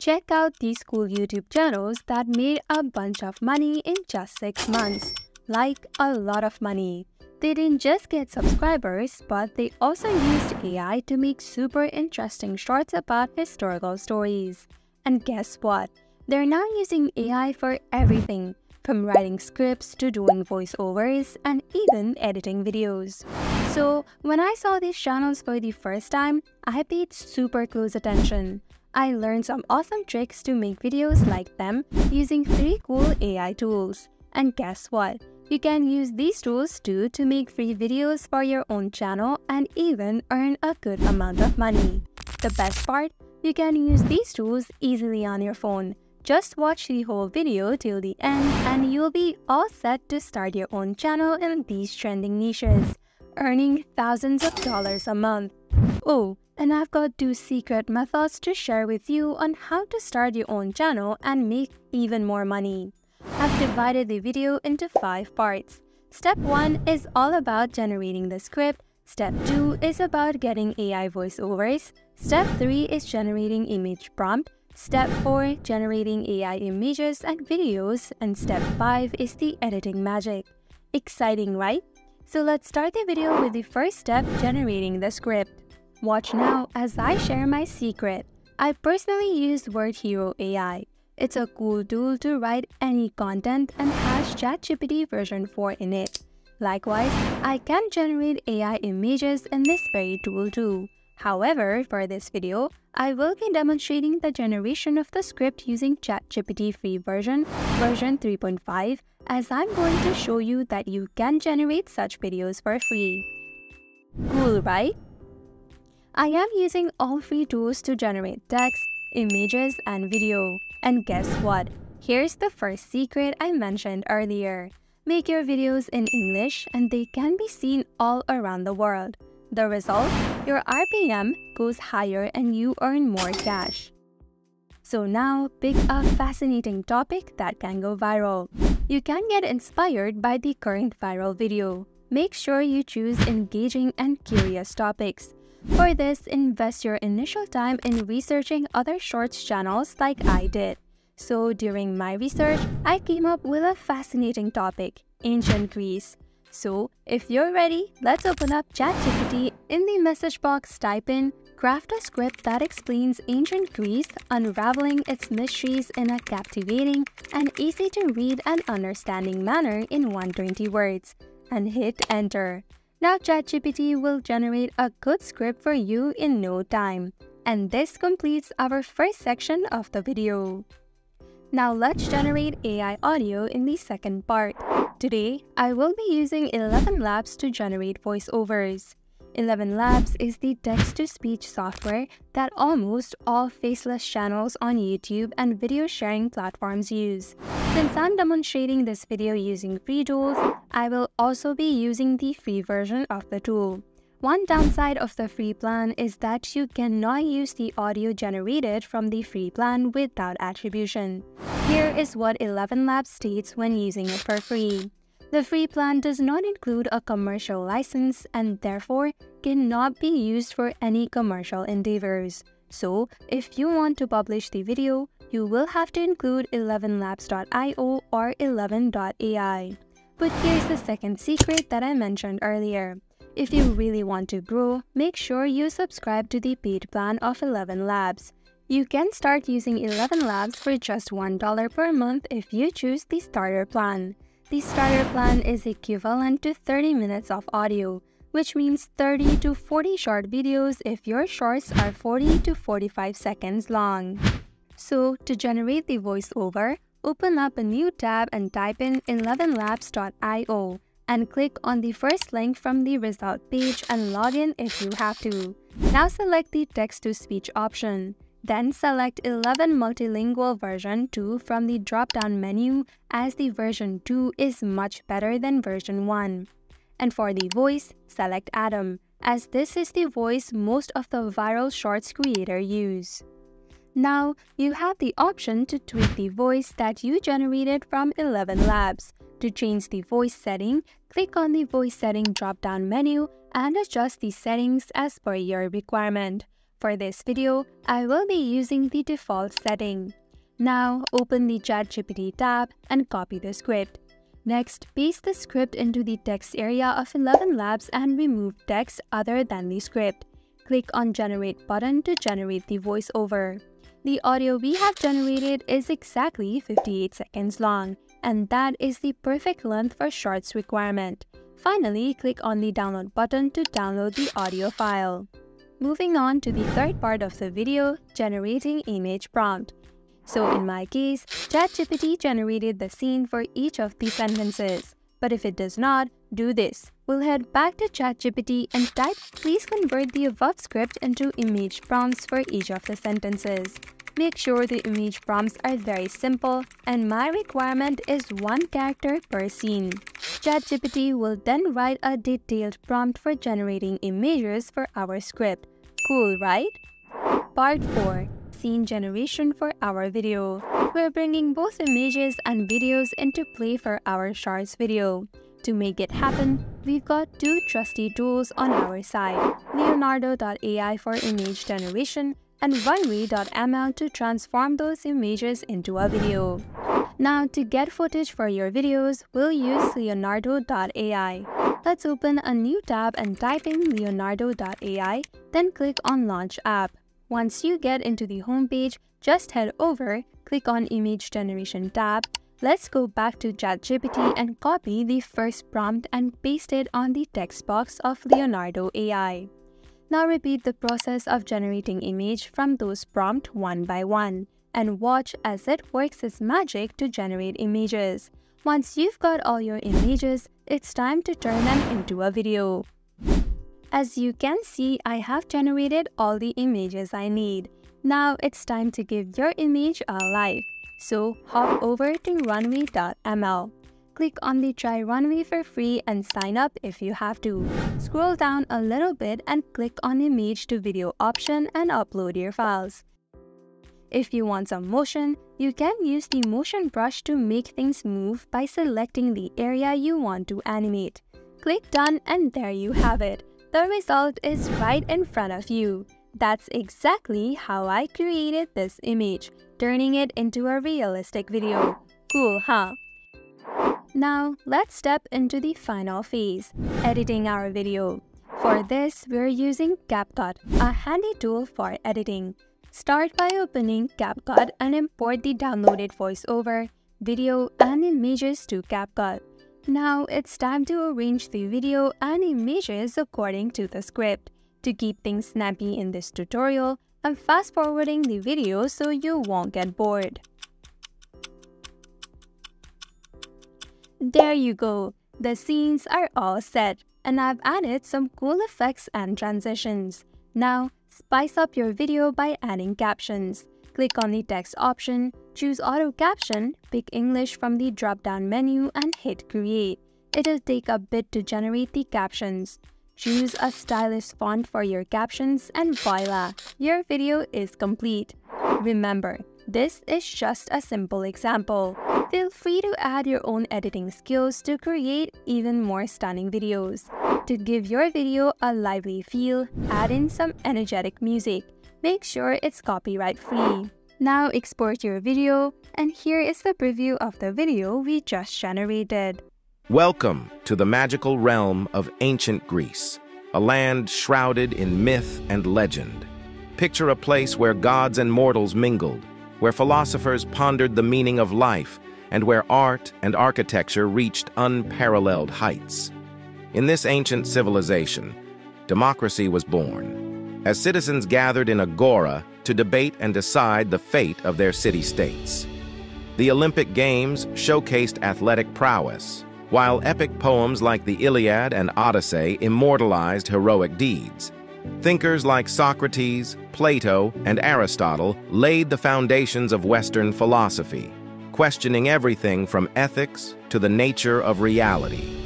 Check out these cool YouTube channels that made a bunch of money in just 6 months. Like a lot of money. They didn't just get subscribers, but they also used AI to make super interesting shorts about historical stories. And guess what? They're now using AI for everything, from writing scripts to doing voiceovers and even editing videos. So, when I saw these channels for the first time, I paid super close attention. I learned some awesome tricks to make videos like them using 3 cool AI tools. And guess what? You can use these tools too to make free videos for your own channel and even earn a good amount of money. The best part? You can use these tools easily on your phone. Just watch the whole video till the end and you'll be all set to start your own channel in these trending niches, earning thousands of dollars a month. Oh, and I've got 2 secret methods to share with you on how to start your own channel and make even more money. I've divided the video into 5 parts. Step 1 is all about generating the script. Step 2 is about getting AI voiceovers. Step 3 is generating image prompt. Step 4, generating AI images and videos. And Step 5 is the editing magic. Exciting, right? So let's start the video with the first step, generating the script. Watch now as I share my secret. I personally use Word Hero AI. It's a cool tool to write any content and has ChatGPT version 4 in it. Likewise, I can generate AI images in this very tool too. However, for this video, I will be demonstrating the generation of the script using ChatGPT free version 3.5, as I'm going to show you that you can generate such videos for free. Cool, right? I am using all free tools to generate text, images, and video. And guess what? Here's the first secret I mentioned earlier. Make your videos in English and they can be seen all around the world. The result? Your RPM goes higher and you earn more cash. So now, pick a fascinating topic that can go viral. You can get inspired by the current viral video. Make sure you choose engaging and curious topics. For this, invest your initial time in researching other shorts channels like I did. So during my research, I came up with a fascinating topic, ancient Greece. So if you're ready, let's open up ChatGPT. In the message box, type in, craft a script that explains ancient Greece, unraveling its mysteries in a captivating and easy to read and understanding manner in 120 words, and hit enter. Now ChatGPT will generate a good script for you in no time. And this completes our first section of the video. Now let's generate AI audio in the second part. Today, I will be using ElevenLabs to generate voiceovers. ElevenLabs is the text-to-speech software that almost all faceless channels on YouTube and video sharing platforms use. Since I'm demonstrating this video using free tools, I will also be using the free version of the tool. One downside of the free plan is that you cannot use the audio generated from the free plan without attribution. Here is what ElevenLabs states when using it for free. The free plan does not include a commercial license and therefore cannot be used for any commercial endeavors. So, if you want to publish the video, you will have to include ElevenLabs.io or Eleven.ai. But here's the second secret that I mentioned earlier. If you really want to grow, make sure you subscribe to the paid plan of ElevenLabs. You can start using ElevenLabs for just $1 per month if you choose the starter plan. The starter plan is equivalent to 30 minutes of audio, which means 30 to 40 short videos if your shorts are 40 to 45 seconds long. So, to generate the voiceover, open up a new tab and type in ElevenLabs.io and click on the first link from the result page and log in if you have to. Now select the text-to-speech option. Then select 11 Multilingual version 2 from the drop-down menu, as the version 2 is much better than version 1. And for the voice, select Adam, as this is the voice most of the viral shorts creators use. Now, you have the option to tweak the voice that you generated from ElevenLabs. To change the voice setting, click on the voice setting drop-down menu and adjust the settings as per your requirement. For this video, I will be using the default setting. Now, open the ChatGPT tab and copy the script. Next, paste the script into the text area of ElevenLabs and remove text other than the script. Click on Generate button to generate the voiceover. The audio we have generated is exactly 58 seconds long, and that is the perfect length for Shorts requirement. Finally, click on the Download button to download the audio file. Moving on to the third part of the video, generating image prompt. So in my case, ChatGPT generated the scene for each of the sentences. But if it does not, do this. We'll head back to ChatGPT and type, "Please convert the above script into image prompts for each of the sentences." Make sure the image prompts are very simple, and my requirement is 1 character per scene. ChatGPT will then write a detailed prompt for generating images for our script. Cool, right? Part 4. Scene generation for our video. We're bringing both images and videos into play for our Shorts video. To make it happen, we've got 2 trusty tools on our side, Leonardo.ai for image generation and Runway.ml to transform those images into a video. Now, to get footage for your videos, we'll use Leonardo.ai. Let's open a new tab and type in Leonardo.ai, then click on Launch App. Once you get into the home page, just head over, click on Image Generation tab. Let's go back to ChatGPT and copy the first prompt and paste it on the text box of Leonardo AI. Now repeat the process of generating image from those prompts one by one, and watch as it works its magic to generate images. Once you've got all your images, it's time to turn them into a video. As you can see, I have generated all the images I need. Now it's time to give your image a life. So hop over to Runway.ml. Click on the Try Runway for free and sign up if you have to. Scroll down a little bit and click on Image to Video option and upload your files. If you want some motion, you can use the motion brush to make things move by selecting the area you want to animate. Click Done and there you have it. The result is right in front of you. That's exactly how I created this image, turning it into a realistic video. Cool, huh? Now, let's step into the final phase, editing our video. For this, we're using CapCut, a handy tool for editing. Start by opening CapCut and import the downloaded voiceover, video, and images to CapCut. Now, it's time to arrange the video and images according to the script. To keep things snappy in this tutorial, I'm fast-forwarding the video so you won't get bored. There you go! The scenes are all set, and I've added some cool effects and transitions. Now, spice up your video by adding captions. Click on the text option, choose Auto Caption, pick English from the drop-down menu and hit Create. It'll take a bit to generate the captions. Choose a stylish font for your captions and voila! Your video is complete. Remember, this is just a simple example. Feel free to add your own editing skills to create even more stunning videos. To give your video a lively feel, add in some energetic music. Make sure it's copyright-free. Now export your video, and here is the preview of the video we just generated. Welcome to the magical realm of ancient Greece, a land shrouded in myth and legend. Picture a place where gods and mortals mingled, where philosophers pondered the meaning of life, and where art and architecture reached unparalleled heights. In this ancient civilization, democracy was born, as citizens gathered in agora to debate and decide the fate of their city-states. The Olympic Games showcased athletic prowess, while epic poems like the Iliad and Odyssey immortalized heroic deeds. Thinkers like Socrates, Plato, and Aristotle laid the foundations of Western philosophy, questioning everything from ethics to the nature of reality.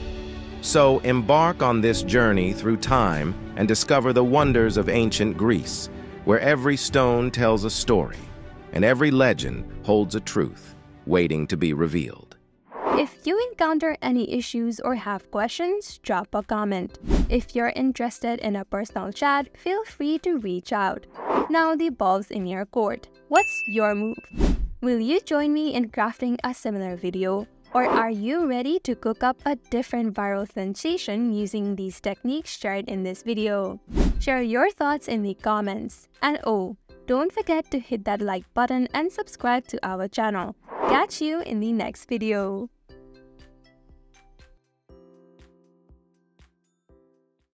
So embark on this journey through time and discover the wonders of ancient Greece, where every stone tells a story and every legend holds a truth waiting to be revealed. If you encounter any issues or have questions, drop a comment. If you're interested in a personal chat, feel free to reach out. Now the ball's in your court. What's your move? Will you join me in crafting a similar video? Or are you ready to cook up a different viral sensation using these techniques shared in this video? Share your thoughts in the comments. And oh, don't forget to hit that like button and subscribe to our channel. Catch you in the next video.